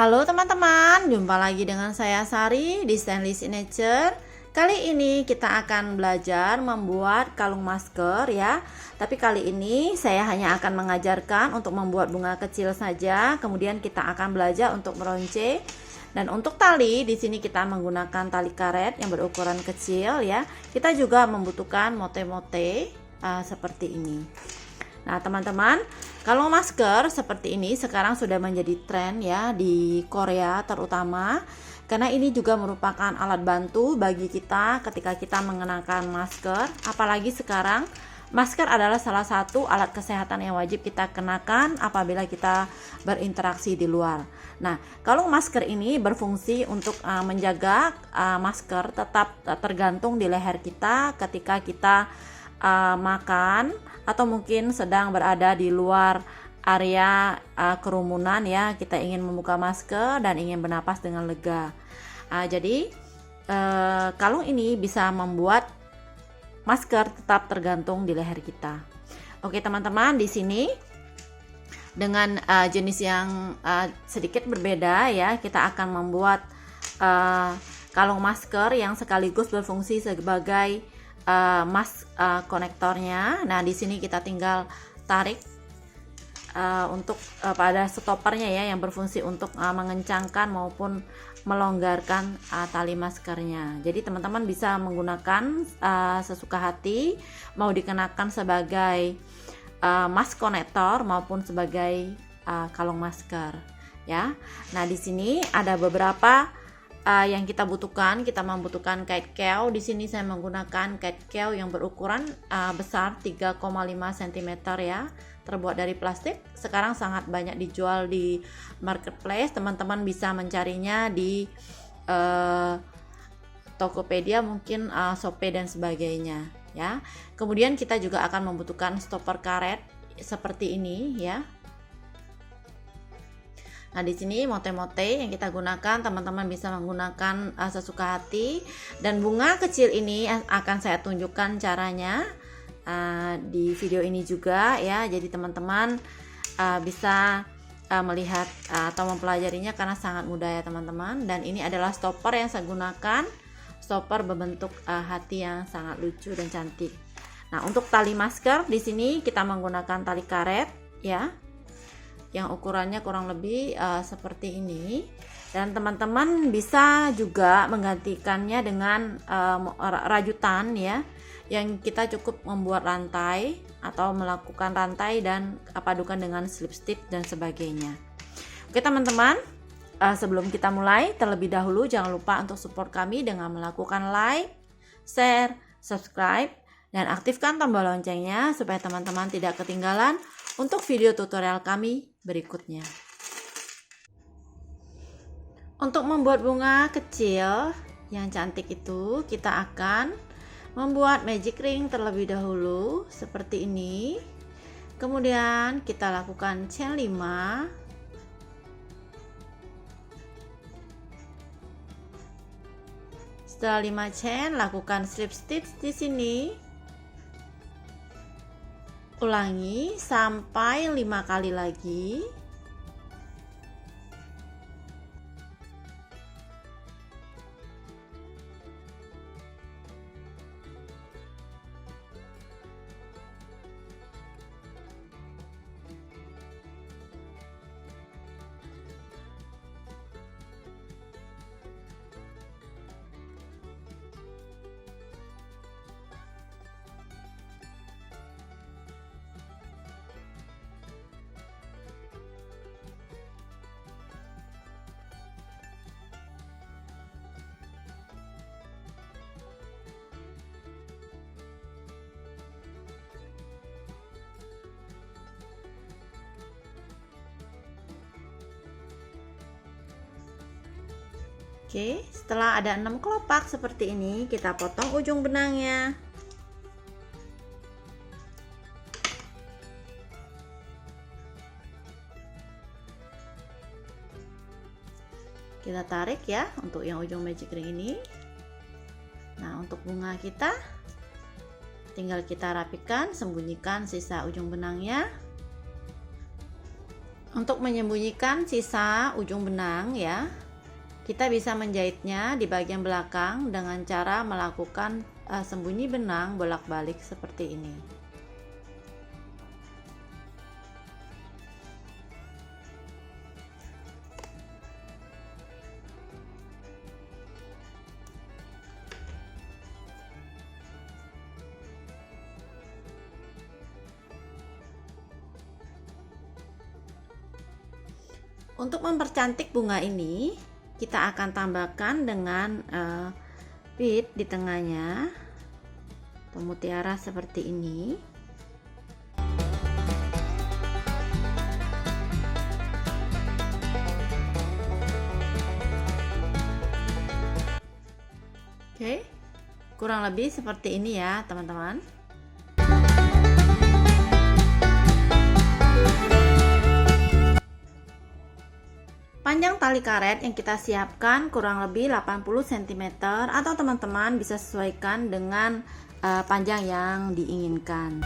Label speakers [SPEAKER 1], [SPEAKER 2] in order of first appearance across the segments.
[SPEAKER 1] Halo teman-teman, jumpa lagi dengan saya Sari di Stanley Signature. Kali ini kita akan belajar membuat kalung masker ya. Tapi kali ini saya hanya akan mengajarkan untuk membuat bunga kecil saja. Kemudian kita akan belajar untuk meronce. Dan untuk tali di sini kita menggunakan tali karet yang berukuran kecil ya. Kita juga membutuhkan mote-mote seperti ini. Nah teman-teman, kalung masker seperti ini sekarang sudah menjadi tren ya di Korea terutama, karena ini juga merupakan alat bantu bagi kita ketika kita mengenakan masker. Apalagi sekarang masker adalah salah satu alat kesehatan yang wajib kita kenakan apabila kita berinteraksi di luar. Nah, kalung masker ini berfungsi untuk menjaga masker tetap tergantung di leher kita ketika kita makan atau mungkin sedang berada di luar area kerumunan ya, kita ingin membuka masker dan ingin bernapas dengan lega. Jadi kalung ini bisa membuat masker tetap tergantung di leher kita. Oke teman-teman, di sini dengan jenis yang sedikit berbeda ya, kita akan membuat kalung masker yang sekaligus berfungsi sebagai konektornya. Nah, di sini kita tinggal tarik untuk pada stoppernya ya, yang berfungsi untuk mengencangkan maupun melonggarkan tali maskernya. Jadi teman-teman bisa menggunakan sesuka hati, mau dikenakan sebagai mas konektor maupun sebagai kalung masker ya. Nah, di sini ada beberapa yang kita butuhkan. Kita membutuhkan kait keo. Di sini saya menggunakan kait keo yang berukuran besar 3,5 cm ya, terbuat dari plastik. Sekarang sangat banyak dijual di marketplace. Teman-teman bisa mencarinya di Tokopedia, mungkin Shopee dan sebagainya ya. Kemudian kita juga akan membutuhkan stopper karet seperti ini ya. Nah, di sini mote-mote yang kita gunakan, teman-teman bisa menggunakan sesuka hati. Dan bunga kecil ini akan saya tunjukkan caranya di video ini juga ya. Jadi teman-teman bisa melihat atau mempelajarinya karena sangat mudah ya teman-teman. Dan ini adalah stopper yang saya gunakan, stopper berbentuk hati yang sangat lucu dan cantik. Nah, untuk tali masker di sini kita menggunakan tali karet ya, yang ukurannya kurang lebih seperti ini. Dan teman-teman bisa juga menggantikannya dengan rajutan ya, yang kita cukup membuat rantai atau melakukan rantai dan padukan dengan slip stitch dan sebagainya. Oke teman-teman, sebelum kita mulai, terlebih dahulu jangan lupa untuk support kami dengan melakukan like, share, subscribe, dan aktifkan tombol loncengnya supaya teman-teman tidak ketinggalan untuk video tutorial kami berikutnya. Untuk membuat bunga kecil yang cantik itu, kita akan membuat magic ring terlebih dahulu seperti ini. Kemudian kita lakukan chain 5. Setelah 5 chain, lakukan slip stitch di sini. Ulangi sampai 5 kali lagi. Oke, setelah ada 6 kelopak seperti ini, kita potong ujung benangnya. Kita tarik ya untuk yang ujung magic ring ini. Nah, untuk bunga kita tinggal kita rapikan, sembunyikan sisa ujung benangnya. Untuk menyembunyikan sisa ujung benang ya, kita bisa menjahitnya di bagian belakang dengan cara melakukan sembunyi benang bolak-balik seperti ini. Untuk mempercantik bunga ini, kita akan tambahkan dengan bead di tengahnya atau mutiara seperti ini. Oke, kurang lebih seperti ini ya teman-teman. Panjang tali karet yang kita siapkan kurang lebih 80 cm atau teman-teman bisa sesuaikan dengan panjang yang diinginkan.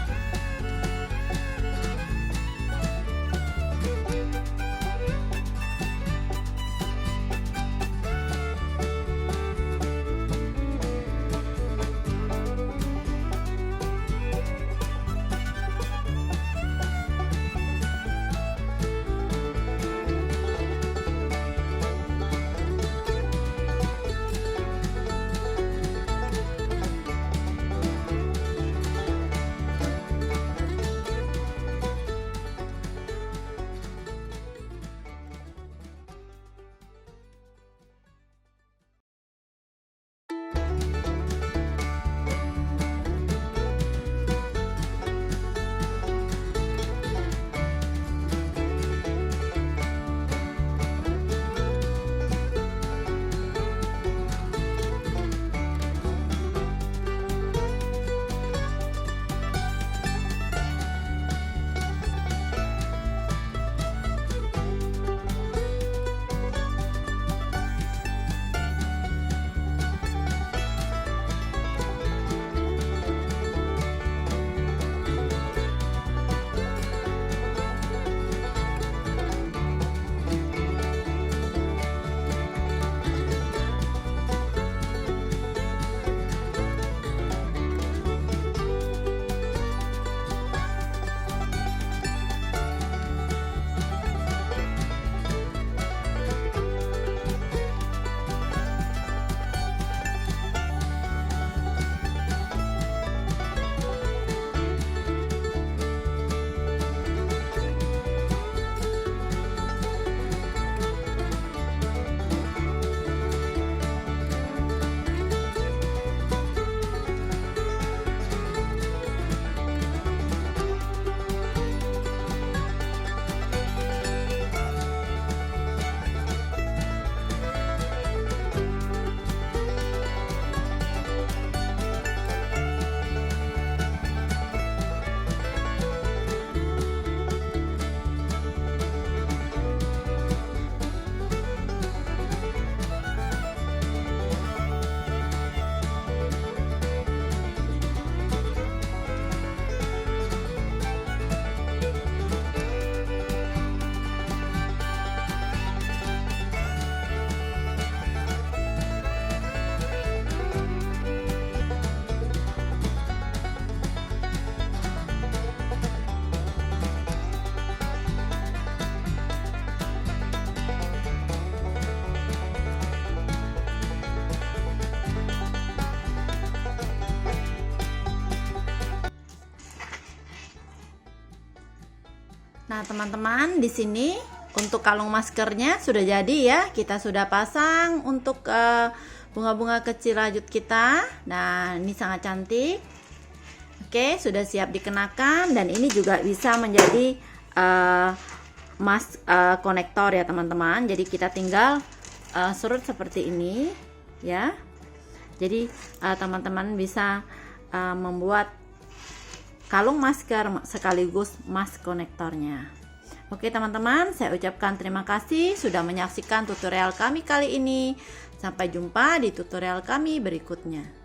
[SPEAKER 1] Nah, teman-teman, di sini untuk kalung maskernya sudah jadi ya. Kita sudah pasang untuk bunga-bunga kecil rajut kita. Nah, ini sangat cantik. Oke, sudah siap dikenakan dan ini juga bisa menjadi konektor ya, teman-teman. Jadi kita tinggal serut seperti ini ya. Jadi teman-teman bisa membuat kalung masker sekaligus mas konektornya. Oke teman-teman, saya ucapkan terima kasih sudah menyaksikan tutorial kami kali ini. Sampai jumpa di tutorial kami berikutnya.